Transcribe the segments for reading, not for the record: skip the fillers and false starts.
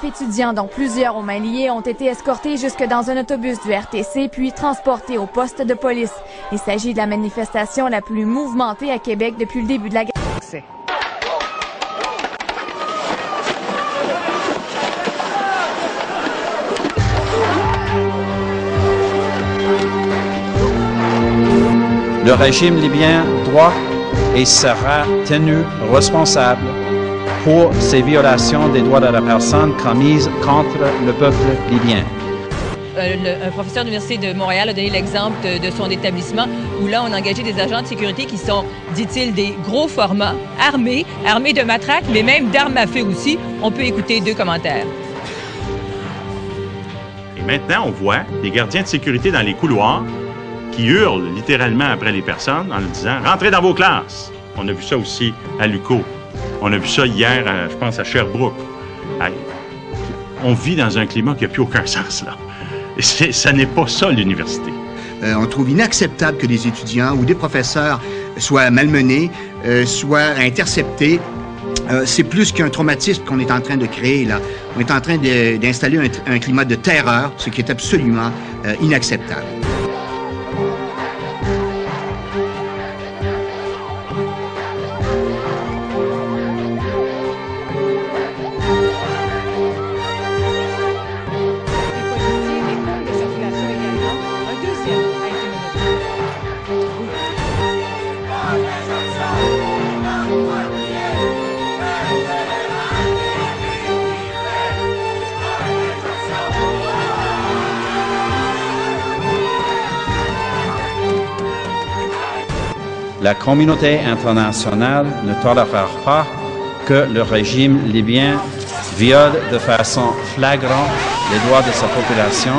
étudiants, dont plusieurs aux mains liées, ont été escortés jusque dans un autobus du RTC, puis transportés au poste de police. Il s'agit de la manifestation la plus mouvementée à Québec depuis le début de la guerre. Le régime libyen doit et sera tenu responsable pour ces violations des droits de la personne commises contre le peuple libyen. Un professeur de l'Université de Montréal a donné l'exemple de son établissement où là, on a engagé des agents de sécurité qui sont, dit-il, des gros formats, armés de matraques, mais même d'armes à feu aussi. On peut écouter 2 commentaires. Et maintenant, on voit des gardiens de sécurité dans les couloirs qui hurlent littéralement après les personnes en leur disant « Rentrez dans vos classes ». On a vu ça aussi à l'UQO. On a vu ça hier, je pense, à Sherbrooke. On vit dans un climat qui n'a plus aucun sens, là. Et ça n'est pas ça, l'université. On trouve inacceptable que des étudiants ou des professeurs soient malmenés, soient interceptés. C'est plus qu'un traumatisme qu'on est en train de créer, là. On est en train d'installer un climat de terreur, ce qui est absolument inacceptable. La communauté internationale ne tolérera pas que le régime libyen viole de façon flagrante les droits de sa population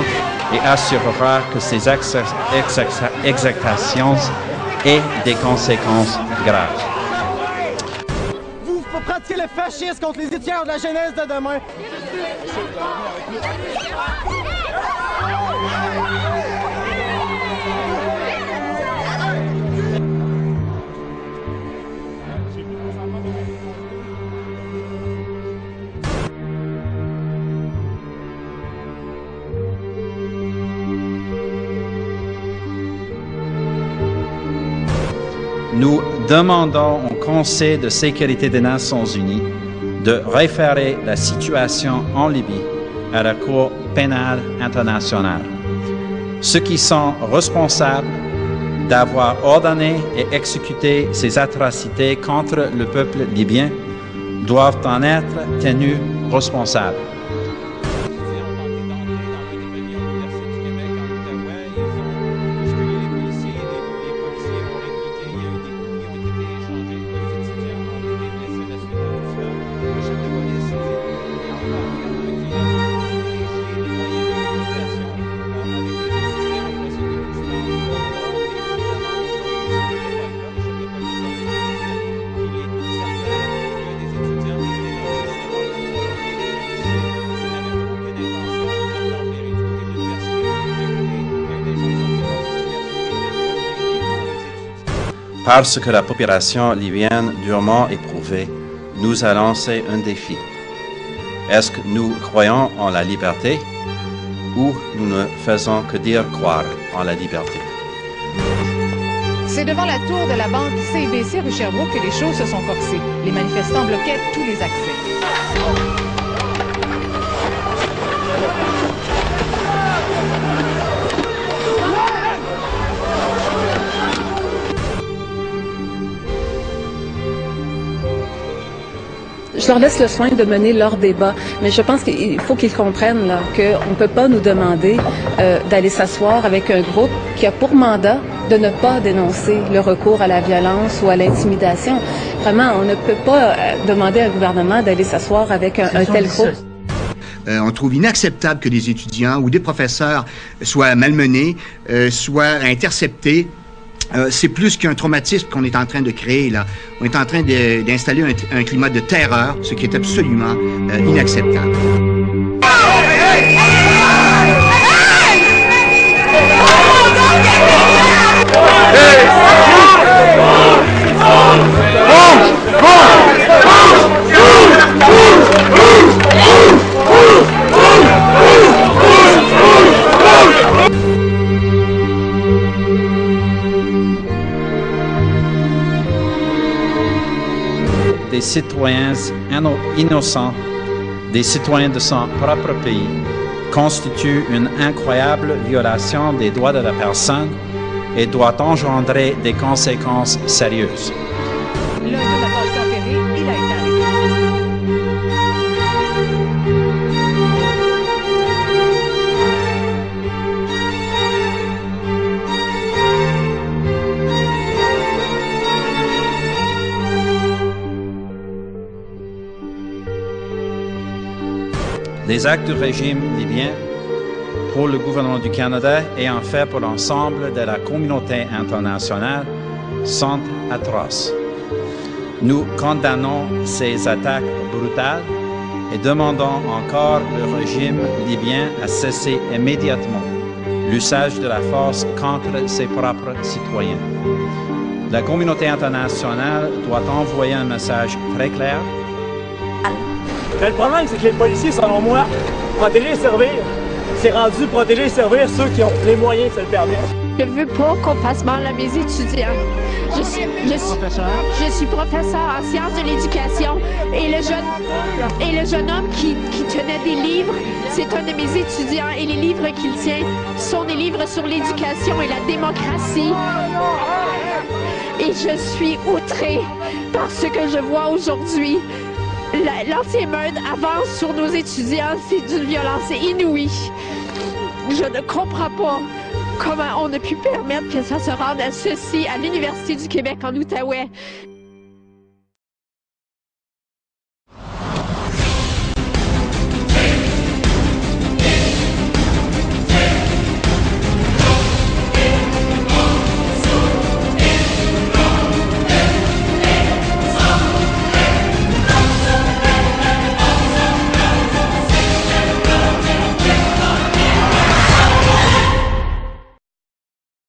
et assurera que ces exactions aient des conséquences graves. Vous pratiquez le fascisme contre les étudiants de la jeunesse de demain. Nous demandons au Conseil de sécurité des Nations unies de référer la situation en Libye à la Cour pénale internationale. Ceux qui sont responsables d'avoir ordonné et exécuté ces atrocités contre le peuple libyen doivent en être tenus responsables. Parce que la population libyenne durement éprouvée nous a lancé un défi. Est-ce que nous croyons en la liberté ou nous ne faisons que dire croire en la liberté? C'est devant la tour de la banque CIBC rue Sherbrooke que les choses se sont corsées. Les manifestants bloquaient tous les accès. Je leur laisse le soin de mener leur débat, mais je pense qu'il faut qu'ils comprennent qu'on ne peut pas nous demander d'aller s'asseoir avec un groupe qui a pour mandat de ne pas dénoncer le recours à la violence ou à l'intimidation. Vraiment, on ne peut pas demander à un gouvernement d'aller s'asseoir avec un tel groupe. On trouve inacceptable que des étudiants ou des professeurs soient malmenés, soient interceptés. C'est plus qu'un traumatisme qu'on est en train de créer, là. On est en train d'installer un climat de terreur, ce qui est absolument inacceptable. citoyens innocents, des citoyens de son propre pays, constitue une incroyable violation des droits de la personne et doit engendrer des conséquences sérieuses. L'un de la porte tempérée, il a été arrêté. Les actes du régime libyen pour le gouvernement du Canada et en fait pour l'ensemble de la communauté internationale sont atroces. Nous condamnons ces attaques brutales et demandons encore le régime libyen à cesser immédiatement l'usage de la force contre ses propres citoyens. La communauté internationale doit envoyer un message très clair. Mais le problème, c'est que les policiers, selon moi, protéger et servir, c'est rendu protéger et servir ceux qui ont les moyens de se le permettre. Je veux pas qu'on fasse mal à mes étudiants. Je suis professeur en sciences de l'éducation et le jeune homme qui tenait des livres, c'est un de mes étudiants et les livres qu'il tient sont des livres sur l'éducation et la démocratie. Et je suis outrée par ce que je vois aujourd'hui. L'anti-émeute avance sur nos étudiants, c'est d'une violence inouïe. Je ne comprends pas comment on a pu permettre que ça se rende à ceci à l'Université du Québec en Outaouais.